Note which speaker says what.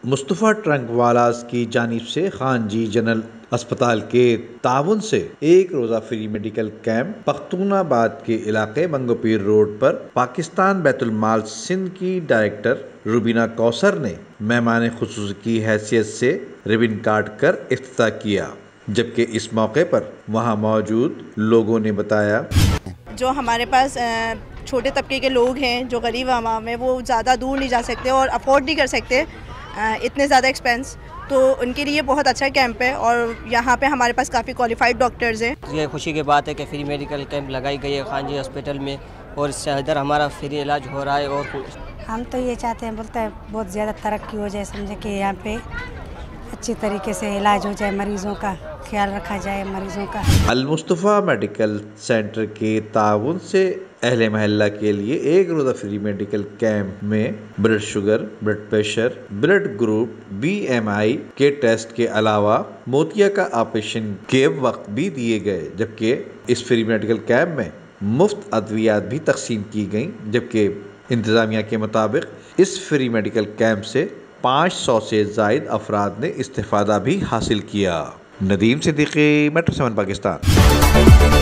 Speaker 1: मुस्तफ़ा ट्रंकवालास की जानिब से खान जी जनरल अस्पताल के ताउन से एक रोज़ा फ्री मेडिकल कैंप पख्तूनाबाद के इलाके मंगोपीर रोड पर पाकिस्तान बैतुल माल सिंध की डायरेक्टर रुबीना कौसर ने मेहमान खुसूसी की हैसियत से रिबन काट कर इफ्तिताह किया, जबकि इस मौके पर वहां मौजूद लोगों ने बताया,
Speaker 2: जो हमारे पास छोटे तबके के लोग हैं, जो गरीब आवाम है, वो ज़्यादा दूर नहीं जा सकते और अफोर्ड नहीं कर सकते इतने ज़्यादा एक्सपेंस, तो उनके लिए बहुत अच्छा कैंप है और यहाँ पे हमारे पास काफ़ी क्वालिफाइड डॉक्टर्स हैं।
Speaker 3: ये खुशी की बात है कि फ्री मेडिकल कैंप लगाई गई है खान जी हॉस्पिटल में और इससे इधर हमारा फ्री इलाज हो रहा है। और
Speaker 4: हम तो ये चाहते हैं, बोलते हैं बहुत ज़्यादा तरक्की हो जाए, समझे कि यहाँ पे अच्छी तरीके से इलाज हो जाए, मरीज़ों का ख्याल रखा जाए, मरीज़ों का।
Speaker 1: अल मुस्तफ़ा मेडिकल सेंटर के ताउन से अहले महल्ला के लिए एक रोज़ा फ्री मेडिकल कैंप में blood sugar, blood pressure, blood group, BMI के टेस्ट के अलावा मोतिया का ऑपरेशन के वक्त भी दिए गए, जबकि इस फ्री मेडिकल कैंप में मुफ्त अद्वियात भी तकसीम की गई, जबकि इंतज़ामिया के मुताबिक इस फ्री मेडिकल कैंप से 500 से ज़ायद अफराद ने इस्तिफ़ादा भी हासिल किया। नदीम सिद्दीकी, मेट्रो 7 पाकिस्तान।